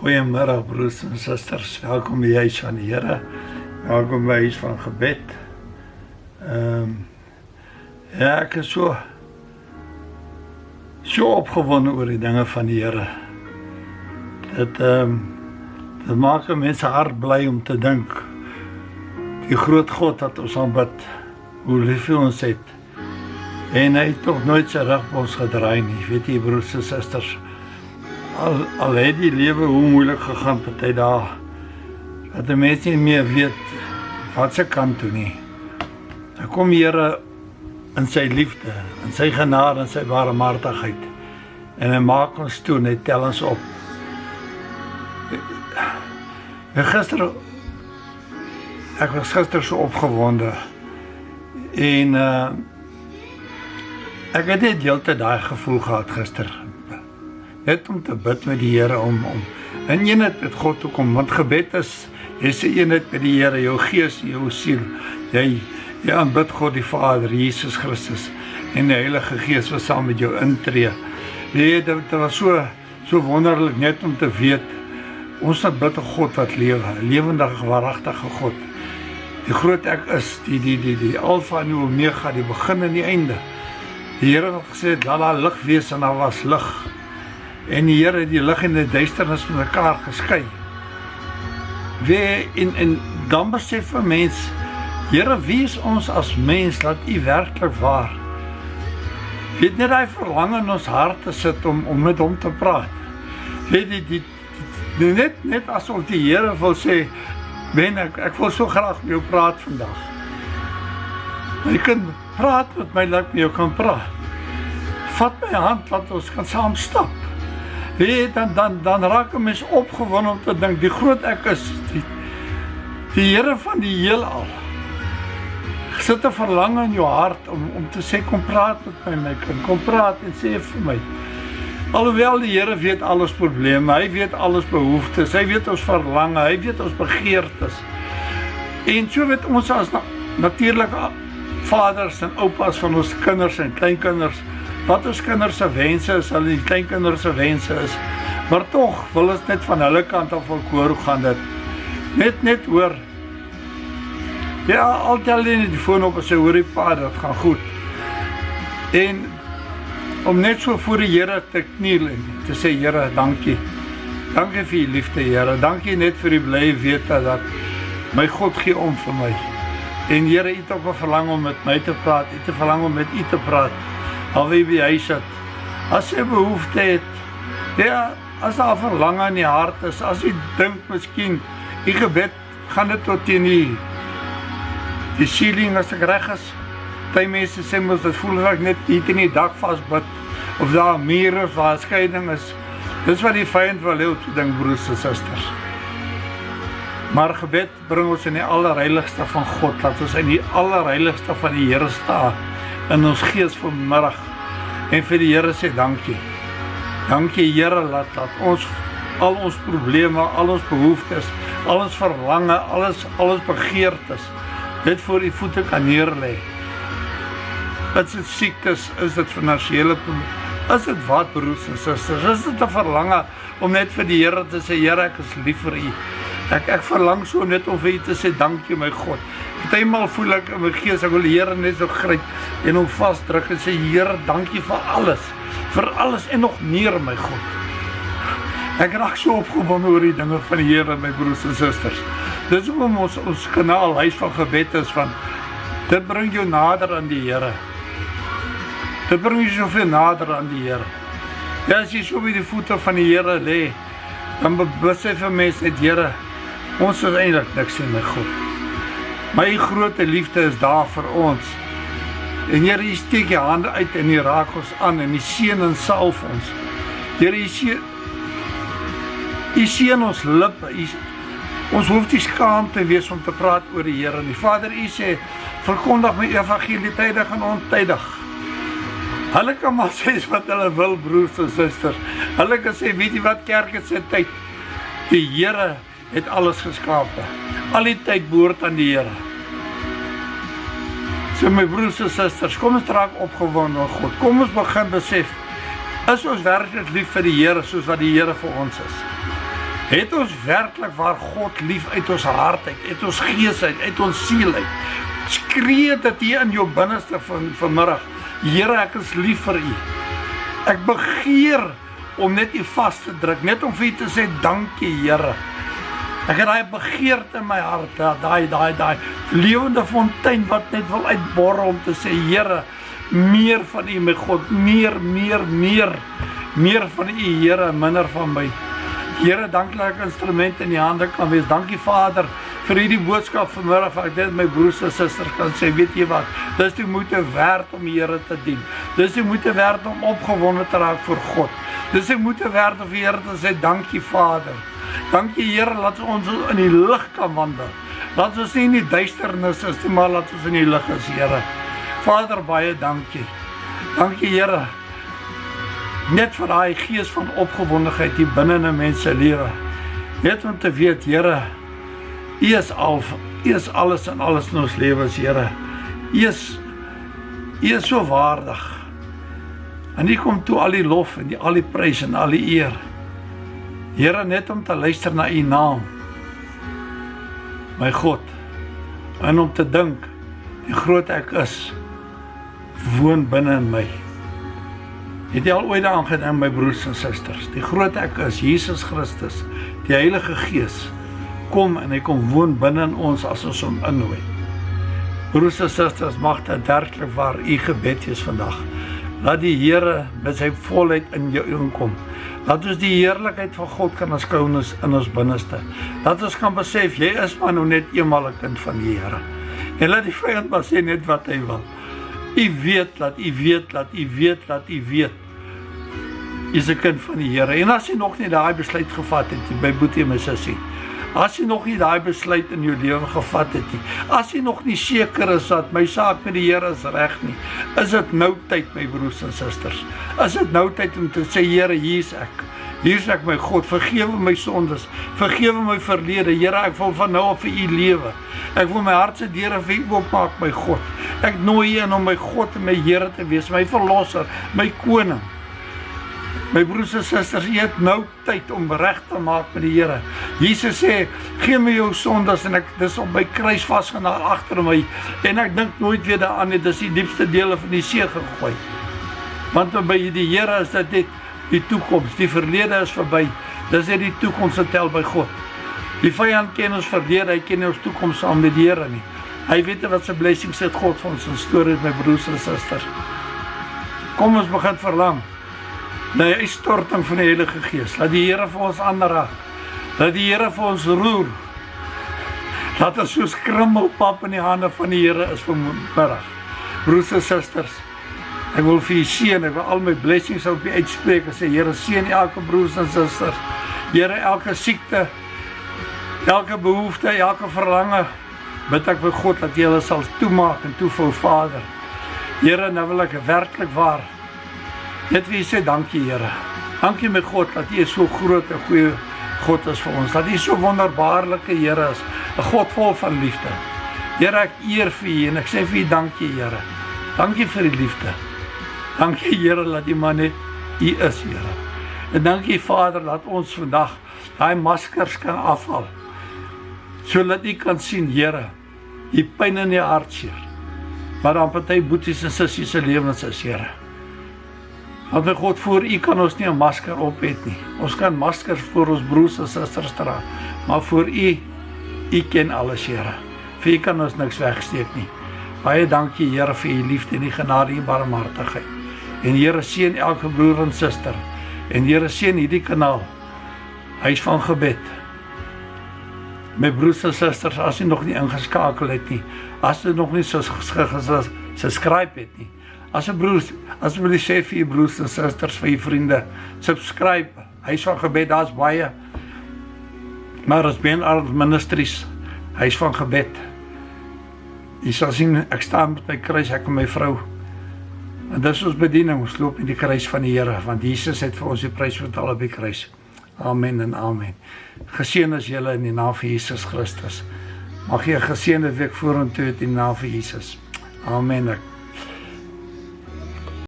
Goeiemiddag broers en susters, welkom by die huis van die Here, welkom by die huis van gebed. Ja, ek is so opgewonde oor die dinge van die Here. Dit maak 'n mens se hart bly om te dink, die groot God wat ons aanbid, hoe lief hy ons het. En hy het toch nooit sy rug op ons gedraai nie, weet jy broers en susters. Al het die lewe hoe moeilik gegaan party dae, dat die mens nie meer weet wat sy kan toe nie. Dan kom die Here in sy liefde, in sy genade, in sy barmhartigheid, en hy maak ons toe en hy tel ons op. Ek was gister so opgewonde, en ek het net heeltyd daai gevoel gehad gister, net om te bid met die Here, om in eenheid met God te kom, want gebed is, jy sê eenheid met die Here, jou gees, jou siel, jy aanbid God die Vader, Jesus Christus, en die Heilige Gees wat saam met jou intree. Dit was so wonderlik net om te weet, ons bid 'n God wat lewe, 'n lewendige, waaragtige God. Die groot ek is, die Alfa en die Omega, die begin en die einde. Die Here het gesê, laat daar lig wees, en daar was lig. En die Here het die lig en die duisternis met mekaar geskei. En dan besef 'n mens, Here, wie is ons as mens, dat U werklik waar? Weet net hy verlang in ons harte sit om met hom te praat. Weet net asof die Here wil sê, Ben, ek wil so graag met jou praat vandag. Jy kan praat met my, laat ek met jou kan praat. Vat my hand, laat ons kan saam stap. Weet, dan raak 'n mens opgewonde om te dink, die groot ek is, die Here van die heelal. Sit 'n verlang in jou hart om te sê, kom praat met my kind, kom praat en sê vir my. Alhoewel die Here weet alles probleme, hy weet alles behoeftes, hy weet ons verlange, hy weet ons begeertes. En so weet ons as natuurlike vaders en oupas van ons kinders en kleinkinders, wat ons kinders se wense is, hulle die kleinkinders se wense is, maar tog wil ons net van hulle kant af ook hoor, hoe gaan dit? Net hoor. Ja, al tel jy die foon op en sê, hoor die pa, dit gaan goed. En om net so voor die Here te kniel en te sê, Here, dankie. Dankie vir die liefde, Here. Dankie net vir die blye wete dat my God gee om vir my. En Here, U het ook 'n verlang om met my te praat, U het 'n verlang om met U te praat. Al wie by hy sit. As jy behoefte het, ja, as daar verlang in die hart is, as jy dink miskien, die gebed gaan dit tot teen die ceiling as ek reg is. Party mense sê mos, dit voel as ek net hier in die dak vasbid, of daar 'n muur of waar 'n skeiding is. Dis wat die vyand wil hê, so ding broers en susters. Maar gebed bring ons in die allerheiligste van God, laat ons in die allerheiligste van die Here staan, in ons gees vanmiddag, en vir die Here sê dankie. Dankie Here, laat ons al ons probleme, al ons behoeftes, al ons verlange, alles begeertes, dit voor U voete kan neerlê. Is dit siektes, is dit finansiële probleme, is dit wat broers en susters, is dit 'n verlange om net vir die Here te sê, Here, ek is lief vir U. Ek verlang so net om vir U te sê, dankie my God. Partymal voel ek in my gees, ek wil die Here net so gryp en hom vasdruk en sê, Here, dankie vir alles en nog meer my God. Ek raak so opgewonde oor die dinge van die Here, my broers en susters. Dis hoekom ons kanaal Huis van Gebed is, van dit bring jou nader aan die Here. Dit bring jou soveel nader aan die Here. Ja, as jy so by die voete van die Here lê, dan besef 'n mens net, Here, ons is eintlik niks nie, my God. Maar U grote liefde is daar vir ons. En Here, U steek U hande uit en U raak ons aan en U seën en salf ons. Here, U seën ons lippe. Ons hoef nie skaam te wees om te praat oor die Here nie. Vader, U sê, verkondig my evangelie tydig en ontydig. Hulle kan maar sê wat hulle wil, broers en susters. Hulle kan sê, weet jy wat, kerk het sy tyd. Die Here het alles geskape. Al die tyd behoort aan die Here. So my broers en susters, kom ons raak opgewonde aan God. Kom ons begin besef, is ons werklik lief vir die Here soos wat die Here vir ons is. Het ons werklik waar God lief uit ons hart uit ons gees uit ons siel uit? Skree dit hier in jou binneste vanmiddag. Here, ek is lief vir U. Ek begeer om net U vas te druk, net om vir U te sê dankie, Here. Ek het daai begeerte in my hart, daai lewende fontein wat net wil uitborrel om te sê, Here, meer van U, my God, meer van U, Here, minder van my. Here, dankie dat ek instrument in die hande kan wees. Dankie Vader vir hierdie boodskap vanmiddag. Ek dit my broers en susters kan sê, weet jy wat? Dis die moeite werd om die Here te dien. Dis die moeite werd om opgewonde te raak vir God. Dis die moeite werd om vir die Here te sê, dankie Vader. Dankie Here, laat ons in die lig kan wandel. Laat ons nie in die duisternis is nie, maar laat ons in die lig is, Here. Vader, baie dankie. Dankie Here. Net vir daai gees van opgewondenheid hier binne in 'n mens se lewe. Net om te weet, Here, U is alles en alles in ons lewens, Here. U is so waardig. En U kom toe al die lof en al die prys en al die eer. Here, net om te luister na U naam, my God, en om te dink, die groot ek is, woon binne in my. Het jy al ooit daaraan gedink, my broers en susters? Die groot ek is, Jesus Christus, die Heilige Gees, kom en hy kom woon binne in ons as ons hom innooi. Broers en susters, mag dit werklik waar U gebed is vandag. Laat die Here met sy volheid in jou inkom. Laat ons die heerlikheid van God kan aanskou in ons binneste. Laat ons kan besef, jy is maar nou net eenmaal 'n kind van die Here. En laat die vyand maar sê net wat hy wil. U weet, laat U weet, laat U weet, laat U weet. U is 'n kind van die Here. En as jy nog nie daai besluit gevat het, my boetie en my sussie, as jy nog nie daai besluit in jou lewe gevat het nie, as jy nog nie seker is dat my saak met die Here is reg nie, is dit nou tyd, my broers en susters. Is dit nou tyd om te sê, Here, hier is ek. Hier is ek, my God, vergewe my sondes, vergewe my verlede. Here, ek wil van nou af vir U lewe. Ek wil my hart se deure vir U oopmaak, my God. Ek nooi U in om my God en my Here te wees, my verlosser, my koning. My broers en susters, U het nou tyd om reg te maak met die Here. Jesus sê, gee my jou sondes en dis op my kruis vasgenaal agter my. En ek dink nooit weer daaraan nie, dis die diepste dele van die see gegooi. Want by die Here is dit net die toekoms, die verlede is verby. Dis net die toekoms wat tel by God. Die vyand ken ons verlede, hy ken nie ons toekoms saam met die Here nie. Hy weet wat sy blessings het God vir ons in storie, my broers en susters. Kom ons begin verlang na die uitstorting van die Heilige Gees. Laat die Here vir ons aanraak. Laat die Here vir ons roer. Laat ons soos krummelpap in die hande van die Here is vanmiddag. Broers en susters, ek wil vir U seën, ek wil al my blessings op U uitspreek en sê, Here, seën elke broers en susters. Here, elke siekte, elke behoefte, elke verlange, bid ek by God dat U hulle sal toemaak en toevul, Vader. Here, nou wil ek werklik waar net vir U sê, dankie Here. Dankie my God, dat U so groot en goeie God is vir ons. Dat U so wonderbaarlike Here is, 'n God vol van liefde. Here, ek eer vir U en ek sê vir U dankie Here. Dankie vir die liefde. Dankie Here, dat U maar net U is, Here. En dankie Vader, dat ons vandag daai maskers kan afhaal. Sodat U kan sien, Here, die pyn in die hartseer. Maar dan party boeties en sissies se lewens is, Here. Want my God, voor U kan ons nie 'n masker op het nie. Ons kan maskers voor ons broers en susters dra, maar voor U ken alles, Here. Vir U kan ons niks wegsteek nie. Baie dankie, Here, vir U liefde en U genade en barmhartigheid. En Here, seën elke broer en suster. En Here, seën hierdie kanaal, Huis van Gebed. My broers en susters, as jy nog nie ingeskakel het nie, as jy nog nie subscribe het nie, as wil jy sê vir jy broers en susters, vir jy vriende, subscribe, Huis van Gebed, daar is baie, maar as BNR Ministries, Huis van Gebed, jy sal sien, ek staan met my kruis, ek en my vrou, en dis ons bediening, ons loop in die kruis van die Here, want Jesus het vir ons die prys betaal op die kruis. Amen en amen. Geseën is julle in die naam van Jesus Christus. Mag jy 'n geseënde week vorentoe in die naam van Jesus. Amen.